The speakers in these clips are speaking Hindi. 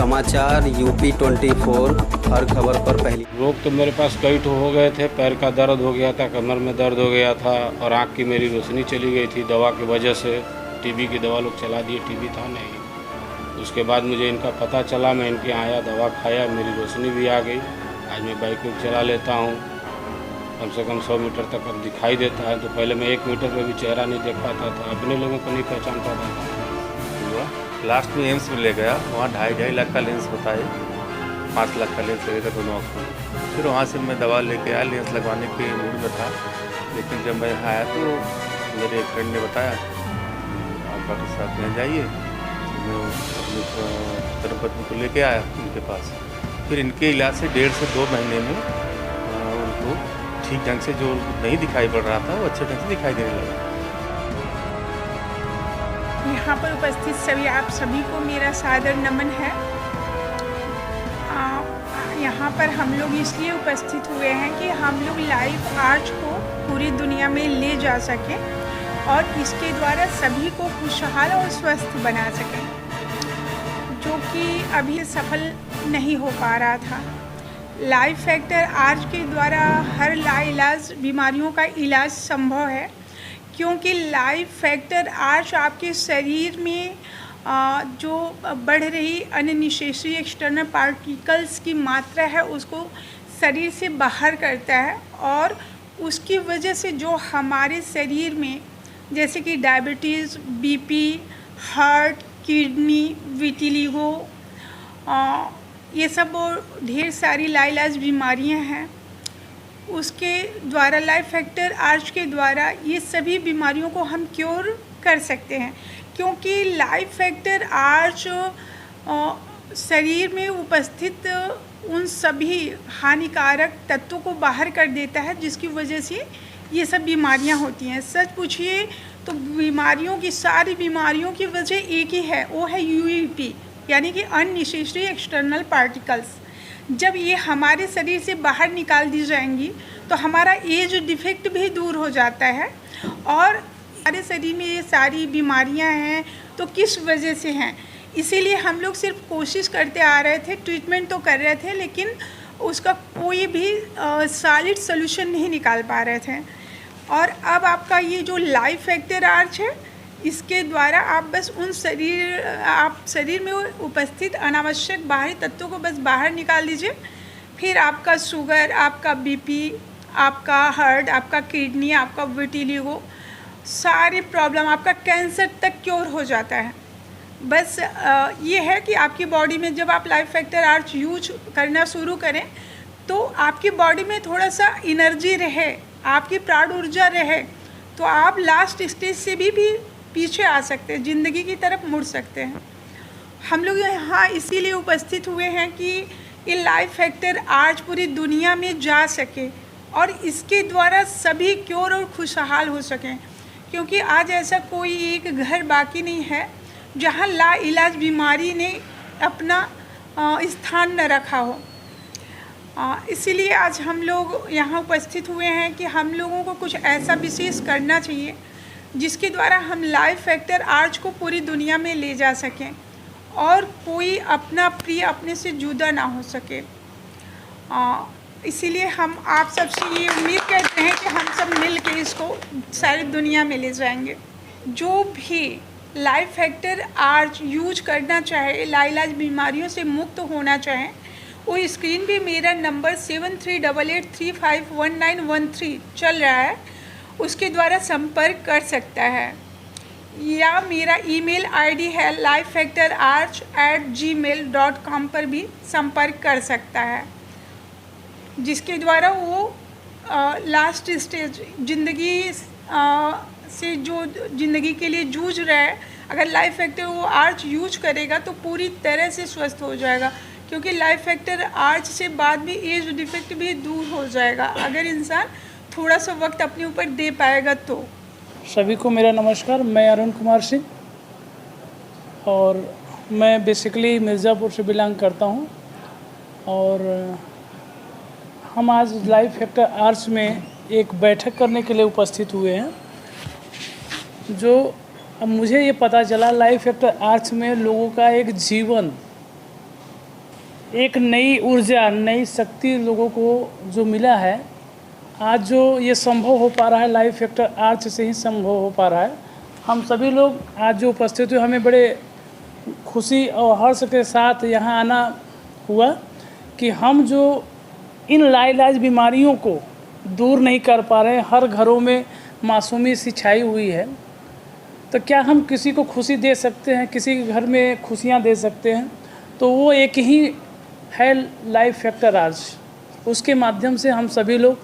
समाचार यूपी 24 हर खबर पर पहली। रोग तो मेरे पास कई ठो हो गए थे। पैर का दर्द हो गया था, कमर में दर्द हो गया था और आँख की मेरी रोशनी चली गई थी दवा की वजह से। टीबी की दवा लोग चला दिए, टीबी था नहीं। उसके बाद मुझे इनका पता चला, मैं इनके यहाँ आया, दवा खाया, मेरी रोशनी भी आ गई। आज मैं बाइक भी चला लेता हूँ, कम से कम 100 मीटर तक अब दिखाई देता है। तो पहले मैं 1 मीटर पे भी चेहरा नहीं देख पाता था, अपने लोगों को नहीं पहचान पाता था। हुआ लास्ट में एम्स में ले गया, वहाँ 2.5 लाख का लेंस होता है, 5 लाख का लेंस लगेगा दोनों आँखों में। फिर वहाँ से मैं दवा लेके आया, लेंस लगवाने के मूड में था। लेकिन जब मैं यहाँ आया तो मेरे एक फ्रेंड ने बताया आप डॉक्टर साहब यहाँ जाइए। तो मैं अपनी धर्मपत्नी को लेके आया उनके पास। फिर इनके इलाज से 1.5 से 2 महीने में उनको ठीक ढंग से जो नहीं दिखाई पड़ रहा था वो अच्छे ढंग से दिखाई देने लगा। यहाँ पर उपस्थित सभी आप सभी को मेरा सादर नमन है। यहाँ पर हम लोग इसलिए उपस्थित हुए हैं कि हम लोग लाइफ आर्ट को पूरी दुनिया में ले जा सकें और इसके द्वारा सभी को खुशहाल और स्वस्थ बना सकें, जो कि अभी सफल नहीं हो पा रहा था। लाइफ फैक्टर आर्ट के द्वारा हर लाइलाज बीमारियों का इलाज संभव है, क्योंकि लाइफ फैक्टर आर्च आपके शरीर में जो बढ़ रही अननिसेसरी एक्सटर्नल पार्टिकल्स की मात्रा है उसको शरीर से बाहर करता है, और उसकी वजह से जो हमारे शरीर में जैसे कि diabetes, BP, heart, kidney, vitiligo, ये सब ढेर सारी लाइलाज बीमारियां हैं, उसके द्वारा लाइफ फैक्टर आर्च के द्वारा ये सभी बीमारियों को हम क्योर कर सकते हैं। क्योंकि लाइफ फैक्टर आर्च शरीर में उपस्थित उन सभी हानिकारक तत्वों को बाहर कर देता है, जिसकी वजह से ये सब बीमारियां होती हैं। सच पूछिए तो बीमारियों की सारी बीमारियों की वजह एक ही है, वो है यूईपी, यानी कि अननेसेसरी एक्सटर्नल पार्टिकल्स। जब ये हमारे शरीर से बाहर निकाल दी जाएंगी तो हमारा एज डिफेक्ट भी दूर हो जाता है। और हमारे शरीर में ये सारी बीमारियां हैं तो किस वजह से हैं, इसीलिए हम लोग सिर्फ कोशिश करते आ रहे थे, ट्रीटमेंट तो कर रहे थे, लेकिन उसका कोई भी सॉलिड सोल्यूशन नहीं निकाल पा रहे थे। और अब आपका ये जो लाइफ फैक्टर आर्च है, इसके द्वारा आप बस आप शरीर में उपस्थित अनावश्यक बाहरी तत्वों को बस बाहर निकाल दीजिए। फिर आपका शुगर, आपका बीपी, आपका हार्ट, आपका किडनी, आपका विटिलिगो, सारी प्रॉब्लम, आपका कैंसर तक क्योर हो जाता है। बस ये है कि आपकी बॉडी में जब आप लाइफ फैक्टर आर्च यूज करना शुरू करें तो आपकी बॉडी में थोड़ा सा एनर्जी रहे, आपकी प्राण ऊर्जा रहे, तो आप लास्ट स्टेज से भी पीछे आ सकते हैं, ज़िंदगी की तरफ मुड़ सकते हैं। हम लोग यहाँ इसीलिए उपस्थित हुए हैं कि ये लाइफ फैक्टर आर्च पूरी दुनिया में जा सके और इसके द्वारा सभी क्योर और खुशहाल हो सकें। क्योंकि आज ऐसा कोई एक घर बाकी नहीं है जहाँ लाइलाज बीमारी ने अपना स्थान न रखा हो। इसीलिए आज हम लोग यहाँ उपस्थित हुए हैं कि हम लोगों को कुछ ऐसा विशेष करना चाहिए जिसके द्वारा हम लाइफ फैक्टर आर्च को पूरी दुनिया में ले जा सकें और कोई अपना प्रिय अपने से जुदा ना हो सके। इसीलिए हम आप सबसे ये उम्मीद करते हैं कि हम सब मिल के इसको सारी दुनिया में ले जाएंगे। जो भी लाइफ फैक्टर आर्च यूज करना चाहे, लाइलाज बीमारियों से मुक्त होना चाहे, वो स्क्रीन पे मेरा नंबर 7388351913 चल रहा है, उसके द्वारा संपर्क कर सकता है। या मेरा ईमेल आईडी है lifefactorarch@gmail.com पर भी संपर्क कर सकता है, जिसके द्वारा वो लास्ट स्टेज ज़िंदगी से जो ज़िंदगी के लिए जूझ रहा है, अगर लाइफ फैक्टर वो आर्च यूज करेगा तो पूरी तरह से स्वस्थ हो जाएगा। क्योंकि लाइफ फैक्टर आर्च से बाद में एज डिफेक्ट भी दूर हो जाएगा, अगर इंसान थोड़ा सा वक्त अपने ऊपर दे पाएगा तो। सभी को मेरा नमस्कार। मैं अरुण कुमार सिंह और मैं बेसिकली मिर्ज़ापुर से बिलोंग करता हूं और हम आज लाइफ फैक्टर आर्ट्स में एक बैठक करने के लिए उपस्थित हुए हैं। जो अब मुझे ये पता चला लाइफ फैक्टर आर्ट्स में लोगों का एक जीवन एक नई ऊर्जा, नई शक्ति लोगों को जो मिला है, आज जो ये संभव हो पा रहा है लाइफ फैक्टर आर्च से ही संभव हो पा रहा है। हम सभी लोग आज जो उपस्थित हुए, हमें बड़े खुशी और हर्ष के साथ यहाँ आना हुआ कि हम जो इन लाइलाज बीमारियों को दूर नहीं कर पा रहे हैं, हर घरों में मासूमी सी छाई हुई है, तो क्या हम किसी को खुशी दे सकते हैं, किसी के घर में खुशियाँ दे सकते हैं? तो वो एक ही है लाइफ फैक्टर आर्च। उसके माध्यम से हम सभी लोग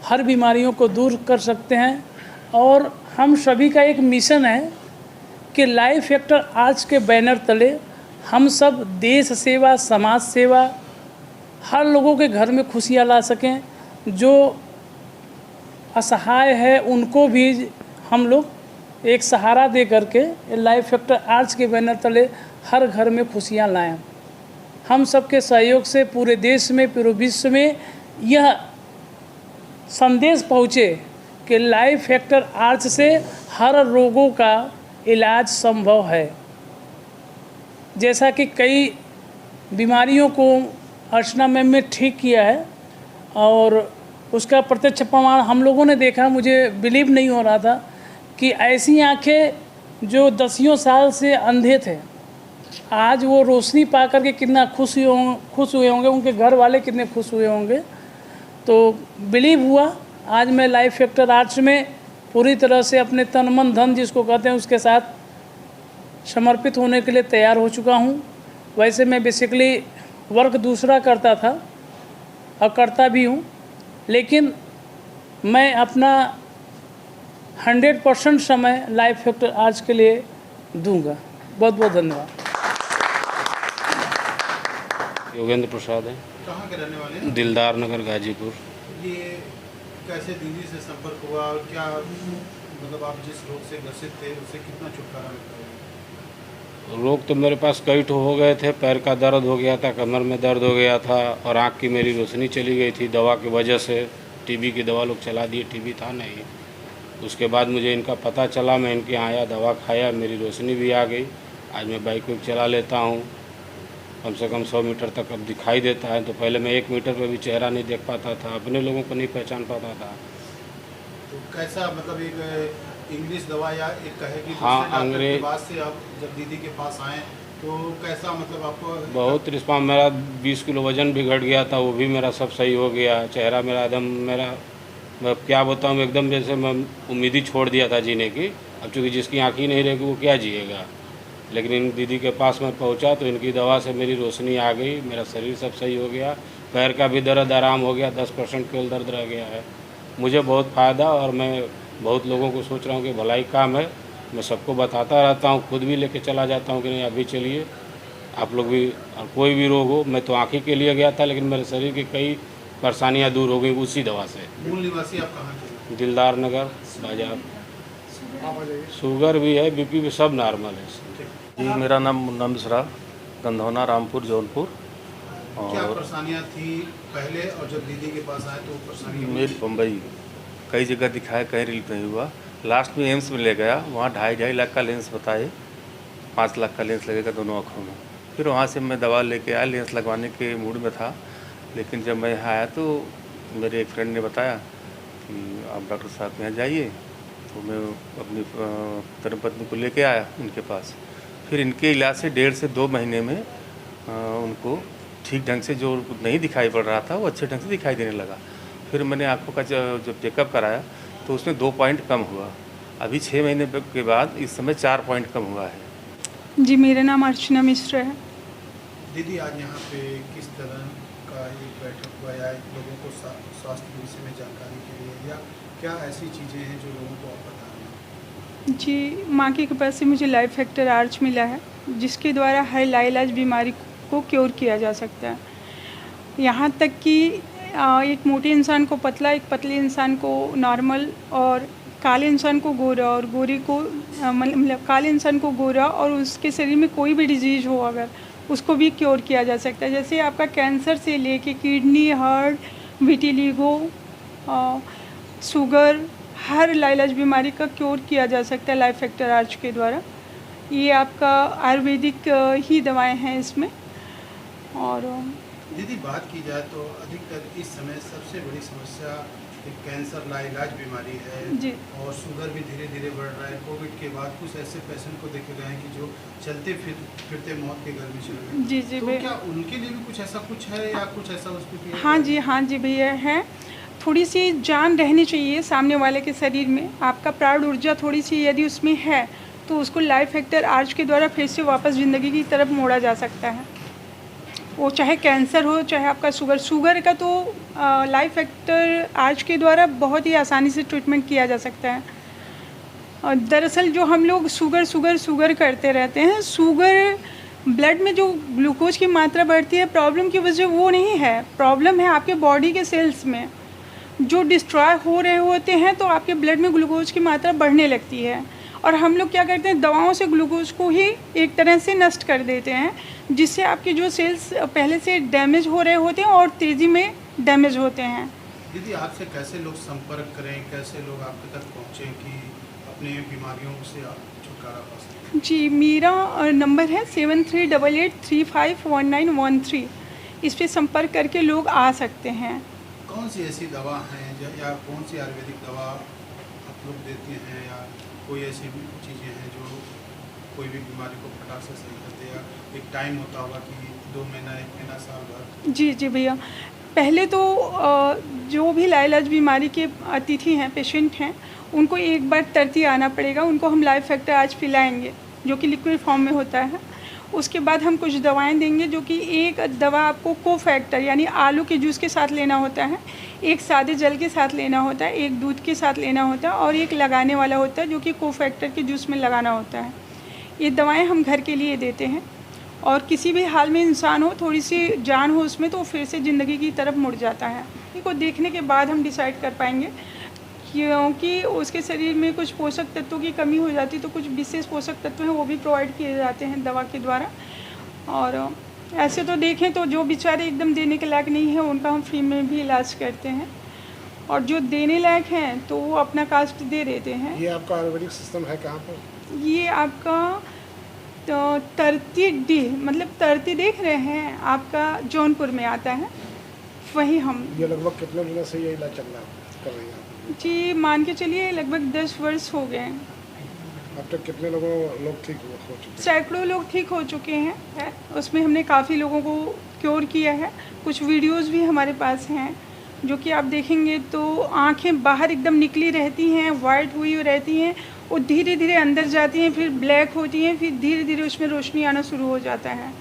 हर बीमारियों को दूर कर सकते हैं। और हम सभी का एक मिशन है कि लाइफ फैक्टर आर्च के बैनर तले हम सब देश सेवा, समाज सेवा, हर लोगों के घर में खुशियाँ ला सकें। जो असहाय है उनको भी हम लोग एक सहारा दे करके लाइफ फैक्टर आर्च के बैनर तले हर घर में खुशियाँ लाएं। हम सबके सहयोग से पूरे देश में, पूरे विश्व में यह संदेश पहुँचे कि लाइफ फैक्टर आर्च से हर रोगों का इलाज संभव है। जैसा कि कई बीमारियों को अर्चना मैम ने ठीक किया है और उसका प्रत्यक्ष प्रमाण हम लोगों ने देखा। मुझे बिलीव नहीं हो रहा था कि ऐसी आंखें जो दसियों साल से अंधे थे, आज वो रोशनी पा कर के कितना खुश हुए होंगे, उनके घर वाले कितने खुश हुए होंगे। तो बिलीव हुआ। आज मैं लाइफ फैक्टर आर्च में पूरी तरह से अपने तन मन धन जिसको कहते हैं उसके साथ समर्पित होने के लिए तैयार हो चुका हूँ। वैसे मैं बेसिकली वर्क दूसरा करता था और करता भी हूँ, लेकिन मैं अपना 100% समय लाइफ फैक्टर आर्च के लिए दूंगा। बहुत बहुत धन्यवाद। योगेंद्र प्रसाद है। कहाँ के रहने वाले हैं? दिलदार नगर, गाजीपुर। ये कैसे दीदी से संपर्क हुआ और क्या मतलब आप जिस रोग से ग्रसित थे उससे कितना छुटकारा मिलता है? रोग तो मेरे पास कई ठो हो गए थे। पैर का दर्द हो गया था, कमर में दर्द हो गया था और आँख की मेरी रोशनी चली गई थी दवा की वजह से। टीबी की दवा लोग चला दिए, टीबी था नहीं। उसके बाद मुझे इनका पता चला, मैं इनके यहाँ आया, दवा खाया, मेरी रोशनी भी आ गई। आज मैं बाइक वाइक चला लेता हूँ, कम से कम 100 मीटर तक अब दिखाई देता है। तो पहले मैं 1 मीटर पे भी चेहरा नहीं देख पाता था, अपने लोगों को नहीं पहचान पाता था। तो कैसा मतलब एक इंग्लिश दवा या एक कहे कि हाँ, दूसरे डॉक्टर अंग्रेज के बाद से आप जब दीदी के पास आए तो कैसा मतलब आपको? बहुत रिस्पॉन्स। मेरा 20 किलो वजन भी घट गया था, वो भी मेरा सब सही हो गया। चेहरा मेरा एकदम, मैं क्या बताऊँ, एकदम जैसे मैं उम्मीद ही छोड़ दिया था जीने की। अब चूँकि जिसकी आँख ही नहीं रहेगी वो क्या जिएगा। लेकिन इन दीदी के पास मैं पहुंचा तो इनकी दवा से मेरी रोशनी आ गई, मेरा शरीर सब सही हो गया, पैर का भी दर्द आराम हो गया, 10% केवल दर्द रह गया है। मुझे बहुत फ़ायदा, और मैं बहुत लोगों को सोच रहा हूँ कि भलाई काम है। मैं सबको बताता रहता हूँ, खुद भी लेके चला जाता हूँ कि नहीं अभी चलिए आप लोग भी, और कोई भी रोग हो। मैं तो आँखी के लिए गया था, लेकिन मेरे शरीर की कई परेशानियाँ दूर हो गई उसी दवा से। मूल निवासी आप कहाँ के? दिलदार नगर बाजार। शुगर भी है, बीपी भी, सब नॉर्मल है। जी, मेरा नाम मुन्ना मिश्रा, गंधौना, रामपुर, जौनपुर। क्या और परेशानियाँ थी पहले और जब दीदी के पास आए तो परेशानी? मेरी बम्बई कई जगह दिखाया, कहीं रिलीफ नहीं हुआ। लास्ट में एम्स में ले गया, वहाँ 2.5 लाख का लेंस बताए, 5 लाख का लेंस लगेगा दोनों आँखों में। फिर वहाँ से मैं दवा लेके आया, लेंस लगवाने के मूड में था। लेकिन जब मैं यहाँ आया तो मेरे एक फ्रेंड ने बताया कि आप डॉक्टर साहब के यहाँ जाइए। तो मैं अपनी धर्मपत्नी को लेके आया उनके पास। फिर इनके इलाज से 1.5 से 2 महीने में उनको ठीक ढंग से जो नहीं दिखाई पड़ रहा था वो अच्छे ढंग से दिखाई देने लगा। फिर मैंने आँखों का जो चेकअप कराया तो उसमें 2 पॉइंट कम हुआ। अभी 6 महीने के बाद इस समय 4 पॉइंट कम हुआ है। जी, मेरा नाम अर्चना मिश्रा है। दीदी आज यहाँ पे किस तरह का एक बैठक हुआ या लोगों को स्वास्थ्य के विषय में जानकारी के लिए, या क्या ऐसी चीज़ें हैं जो लोगों को आप बता रहे हैं? जी, माँ की कृपा से मुझे लाइफ फैक्टर आर्च मिला है, जिसके द्वारा हर लाइलाज बीमारी को क्योर किया जा सकता है। यहाँ तक कि एक मोटे इंसान को पतला, एक पतले इंसान को नॉर्मल, और काले इंसान को गोरा, और गोरे को मतलब काले इंसान को गोरा, और उसके शरीर में कोई भी डिजीज़ हो अगर उसको भी क्योर किया जा सकता है। जैसे आपका कैंसर से लेके किडनी, हार्ट, विटिलिगो, शुगर, हर लाइलाज बीमारी का क्योर किया जा सकता है लाइफ फैक्टर आर्च के द्वारा। ये आपका आयुर्वेदिक ही दवाएं हैं इसमें। और दीदी बात की जाए तो अधिकतर इस समय सबसे बड़ी समस्या एक कैंसर लाइलाज बीमारी है जी। और शुगर भी धीरे धीरे बढ़ रहा है। कोविड के बाद कुछ ऐसे पेशेंट को देखे गए हैं कि जो चलते फिरते मौत के घर में चले गए। जी जी तो भैया। क्या उनके लिए भी कुछ ऐसा कुछ है या कुछ ऐसा उसको किया हाँ जाए? जी भैया है। थोड़ी सी जान रहनी चाहिए सामने वाले के शरीर में। आपका प्राण ऊर्जा थोड़ी सी यदि उसमें है तो उसको लाइफ फैक्टर आर्च के द्वारा फिर से वापस ज़िंदगी की तरफ मोड़ा जा सकता है। वो चाहे कैंसर हो चाहे आपका शुगर का तो लाइफ फैक्टर आर्च के द्वारा बहुत ही आसानी से ट्रीटमेंट किया जा सकता है। और दरअसल जो हम लोग शुगर करते रहते हैं, शुगर ब्लड में जो ग्लूकोज की मात्रा बढ़ती है, प्रॉब्लम की वजह वो नहीं है। प्रॉब्लम है आपके बॉडी के सेल्स में जो डिस्ट्रॉय हो रहे होते हैं, तो आपके ब्लड में ग्लूकोज की मात्रा बढ़ने लगती है। और हम लोग क्या करते हैं, दवाओं से ग्लूकोज को ही एक तरह से नष्ट कर देते हैं, जिससे आपके जो सेल्स पहले से डैमेज हो रहे होते हैं और तेज़ी में डैमेज होते हैं। दीदी आपसे कैसे लोग संपर्क करें, कैसे लोग आपके तक पहुँचें कि अपने बीमारियों से आप छुटकारा पा सकें? जी, मेरा नंबर है 7388351913। इस पर संपर्क करके लोग आ सकते हैं। कौन सी ऐसी दवा हैं या कौन सी आयुर्वेदिक दवा आप लोग देते हैं, या कोई ऐसी भी चीज़ें हैं जो कोई भी बीमारी को फटाक से सही करते हैं, या एक टाइम होता होगा कि 2 महीना 1 महीना साल भर? जी भैया। पहले तो जो भी लाइलाज बीमारी के अतिथि हैं, पेशेंट हैं, उनको एक बार तरती आना पड़ेगा। उनको हम लाइफ फैक्टर आज पिलाएंगे जो कि लिक्विड फॉर्म में होता है। उसके बाद हम कुछ दवाएं देंगे, जो कि एक दवा आपको कोफैक्टर यानी आलू के जूस के साथ लेना होता है, एक सादे जल के साथ लेना होता है, एक दूध के साथ लेना होता है और एक लगाने वाला होता है जो कि कोफैक्टर के जूस में लगाना होता है। ये दवाएं हम घर के लिए देते हैं। और किसी भी हाल में इंसान हो, थोड़ी सी जान हो उसमें, तो फिर से ज़िंदगी की तरफ मुड़ जाता है। इनको देखने के बाद हम डिसाइड कर पाएंगे, क्योंकि उसके शरीर में कुछ पोषक तत्वों की कमी हो जाती है, तो कुछ विशेष पोषक तत्व हैं वो भी प्रोवाइड किए जाते हैं दवा के द्वारा। और ऐसे तो देखें तो जो बेचारे एकदम देने के लायक नहीं है, उनका हम फ्री में भी इलाज करते हैं, और जो देने लायक हैं तो वो अपना कास्ट दे देते हैं। ये आपका आयुर्वेदिक सिस्टम है कहाँ पर? ये आपका तो तरती डी, मतलब तरती देख रहे हैं, आपका जौनपुर में आता है, वहीं हम। ये लगभग कितने दिनों से ये इलाज चल रहा है, कर रही हैं? जी मान के चलिए लगभग 10 वर्ष हो गए हैं। अब तक कितने लोग ठीक हो चुके हैं? सैकड़ों लोग ठीक हो चुके हैं। उसमें हमने काफ़ी लोगों को क्योर किया है। कुछ वीडियोस भी हमारे पास हैं जो कि आप देखेंगे तो आंखें बाहर एकदम निकली रहती हैं, वाइट हुई रहती हैं, वो धीरे धीरे अंदर जाती हैं, फिर ब्लैक होती हैं, फिर धीरे धीरे उसमें रोशनी आना शुरू हो जाता है।